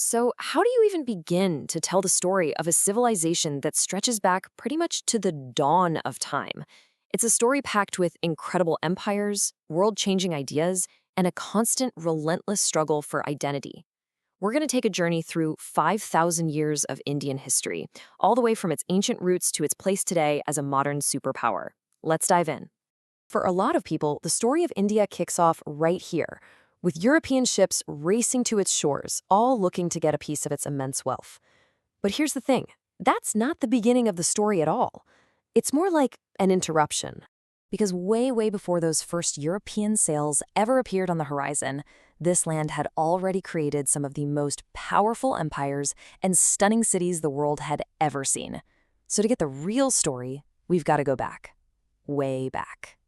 So, how do you even begin to tell the story of a civilization that stretches back pretty much to the dawn of time? It's a story packed with incredible empires, world changing ideas, and a constant, relentless struggle for identity. We're going to take a journey through 5,000 years of Indian history, all the way from its ancient roots to its place today as a modern superpower. Let's dive in. For a lot of people, the story of India kicks off right here, with European ships racing to its shores, all looking to get a piece of its immense wealth. But here's the thing, that's not the beginning of the story at all. It's more like an interruption. Because way before those first European sails ever appeared on the horizon, this land had already created some of the most powerful empires and stunning cities the world had ever seen. So to get the real story, we've got to go back. Way back.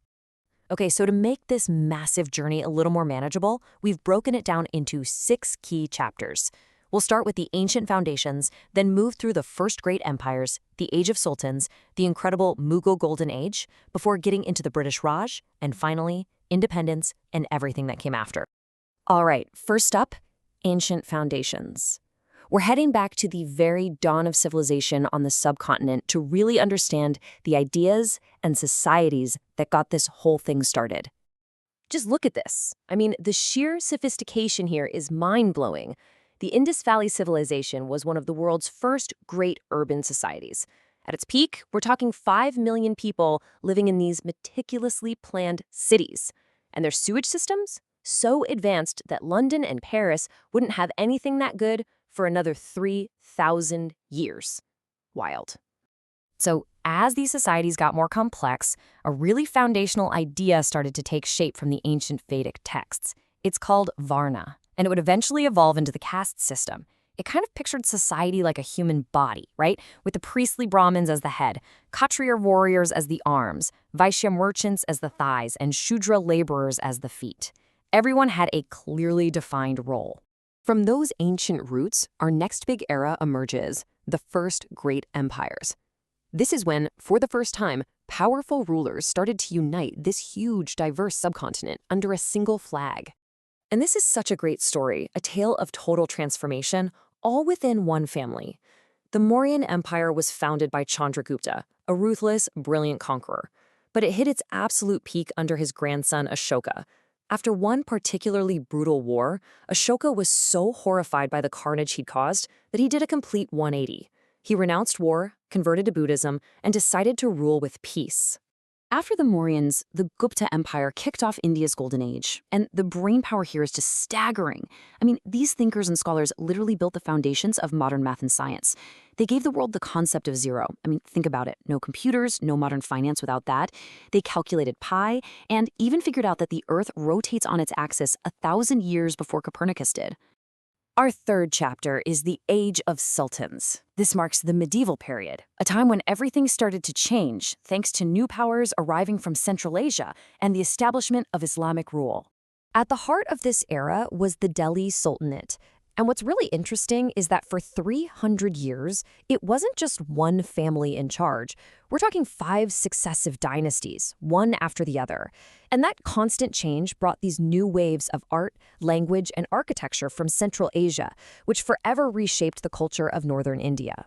Okay, so to make this massive journey a little more manageable, we've broken it down into 6 key chapters. We'll start with the ancient foundations, then move through the first great empires, the Age of Sultans, the incredible Mughal Golden Age, before getting into the British Raj, and finally, independence and everything that came after. All right, first up, ancient foundations. We're heading back to the very dawn of civilization on the subcontinent to really understand the ideas and societies that got this whole thing started. Just look at this. I mean, the sheer sophistication here is mind-blowing. The Indus Valley Civilization was one of the world's first great urban societies. At its peak, we're talking 5 million people living in these meticulously planned cities. And their sewage systems? So advanced that London and Paris wouldn't have anything that good for another 3,000 years. Wild. So as these societies got more complex, a really foundational idea started to take shape from the ancient Vedic texts. It's called Varna, and it would eventually evolve into the caste system. It kind of pictured society like a human body, right? With the priestly Brahmins as the head, Kshatriya warriors as the arms, Vaishya merchants as the thighs, and Shudra laborers as the feet. Everyone had a clearly defined role. From those ancient roots, our next big era emerges, the first great empires. This is when, for the first time, powerful rulers started to unite this huge, diverse subcontinent under a single flag. And this is such a great story, a tale of total transformation, all within one family. The Mauryan Empire was founded by Chandragupta, a ruthless, brilliant conqueror. But it hit its absolute peak under his grandson Ashoka. After one particularly brutal war, Ashoka was so horrified by the carnage he'd caused that he did a complete 180. He renounced war, converted to Buddhism, and decided to rule with peace. After the Mauryans, the Gupta Empire kicked off India's golden age, and the brainpower here is just staggering. I mean, these thinkers and scholars literally built the foundations of modern math and science. They gave the world the concept of zero. I mean, think about it. No computers, no modern finance without that. They calculated pi, and even figured out that the Earth rotates on its axis 1,000 years before Copernicus did. Our third chapter is the Age of Sultans. This marks the medieval period, a time when everything started to change thanks to new powers arriving from Central Asia and the establishment of Islamic rule. At the heart of this era was the Delhi Sultanate. And what's really interesting is that for 300 years, it wasn't just one family in charge. We're talking 5 successive dynasties, one after the other. And that constant change brought these new waves of art, language, and architecture from Central Asia, which forever reshaped the culture of northern India.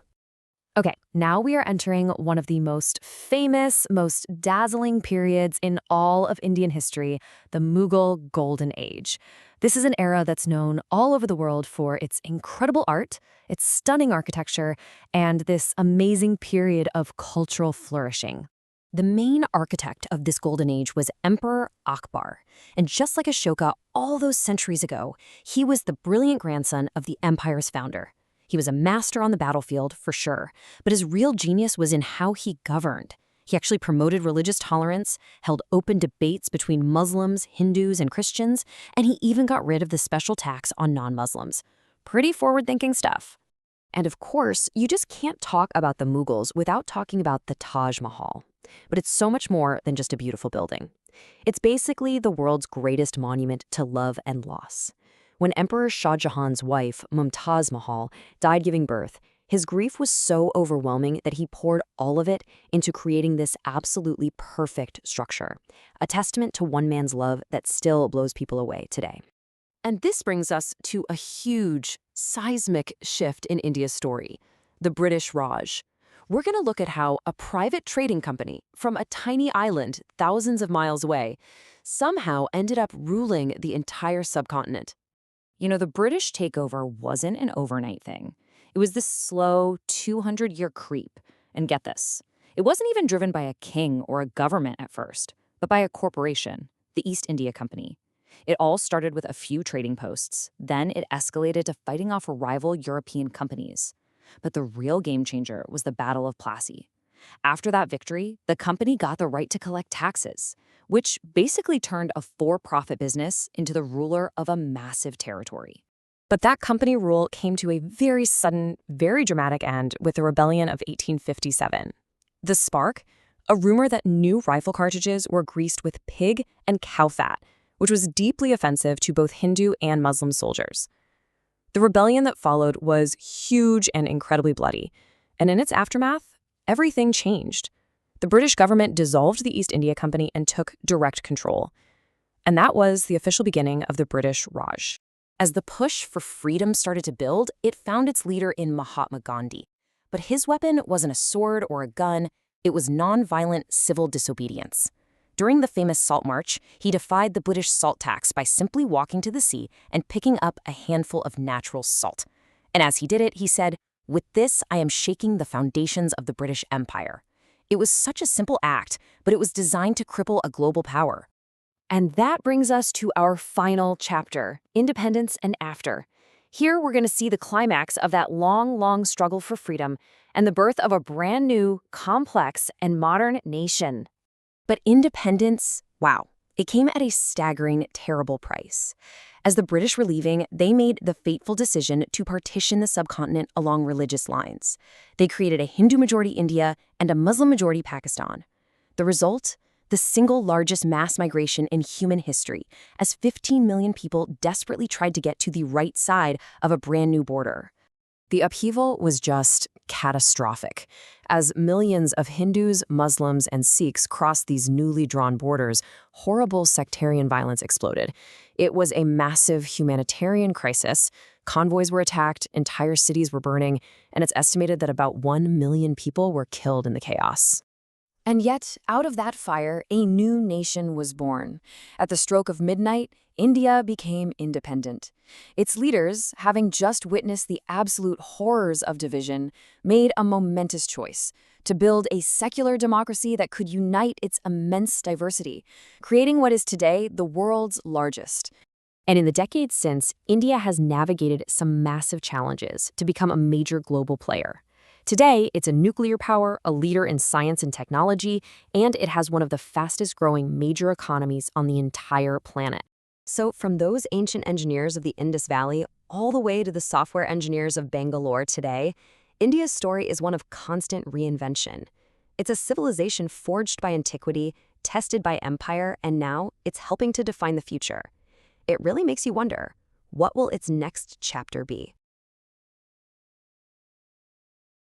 Okay, now we are entering one of the most famous, most dazzling periods in all of Indian history, the Mughal Golden Age. This is an era that's known all over the world for its incredible art, its stunning architecture, and this amazing period of cultural flourishing. The main architect of this golden age was Emperor Akbar. And just like Ashoka all those centuries ago, he was the brilliant grandson of the empire's founder. He was a master on the battlefield, for sure, but his real genius was in how he governed. He actually promoted religious tolerance, held open debates between Muslims, Hindus, and Christians, and he even got rid of the special tax on non-Muslims. Pretty forward-thinking stuff. And of course, you just can't talk about the Mughals without talking about the Taj Mahal. But it's so much more than just a beautiful building. It's basically the world's greatest monument to love and loss. When Emperor Shah Jahan's wife, Mumtaz Mahal, died giving birth, his grief was so overwhelming that he poured all of it into creating this absolutely perfect structure, a testament to one man's love that still blows people away today. And this brings us to a huge seismic shift in India's story, the British Raj. We're going to look at how a private trading company from a tiny island thousands of miles away somehow ended up ruling the entire subcontinent. The British takeover wasn't an overnight thing. It was this slow 200-year creep. And get this, it wasn't even driven by a king or a government at first, but by a corporation, the East India Company. It all started with a few trading posts. Then it escalated to fighting off rival European companies. But the real game changer was the Battle of Plassey. After that victory, the company got the right to collect taxes, which basically turned a for-profit business into the ruler of a massive territory. But that company rule came to a very sudden, very dramatic end with the rebellion of 1857. The spark? A rumor that new rifle cartridges were greased with pig and cow fat, which was deeply offensive to both Hindu and Muslim soldiers. The rebellion that followed was huge and incredibly bloody, and in its aftermath, everything changed. The British government dissolved the East India Company and took direct control. And that was the official beginning of the British Raj. As the push for freedom started to build, it found its leader in Mahatma Gandhi. But his weapon wasn't a sword or a gun, it was nonviolent civil disobedience. During the famous Salt March, he defied the British salt tax by simply walking to the sea and picking up a handful of natural salt. And as he did it, he said, "With this, I am shaking the foundations of the British Empire." It was such a simple act, but it was designed to cripple a global power. And that brings us to our final chapter, Independence and After. Here we're going to see the climax of that long struggle for freedom and the birth of a brand new, complex, and modern nation. But independence, wow, it came at a staggering, terrible price. As the British were leaving, they made the fateful decision to partition the subcontinent along religious lines. They created a Hindu-majority India and a Muslim-majority Pakistan. The result? The single largest mass migration in human history, as 15 million people desperately tried to get to the right side of a brand new border. The upheaval was just catastrophic. As millions of Hindus, Muslims, and Sikhs crossed these newly drawn borders, horrible sectarian violence exploded. It was a massive humanitarian crisis. Convoys were attacked, entire cities were burning, and it's estimated that about 1 million people were killed in the chaos. And yet, out of that fire, a new nation was born. At the stroke of midnight, India became independent. Its leaders, having just witnessed the absolute horrors of division, made a momentous choice to build a secular democracy that could unite its immense diversity, creating what is today the world's largest. And in the decades since, India has navigated some massive challenges to become a major global player. Today, it's a nuclear power, a leader in science and technology, and it has one of the fastest-growing major economies on the entire planet. So from those ancient engineers of the Indus Valley all the way to the software engineers of Bangalore today, India's story is one of constant reinvention. It's a civilization forged by antiquity, tested by empire, and now it's helping to define the future. It really makes you wonder, what will its next chapter be?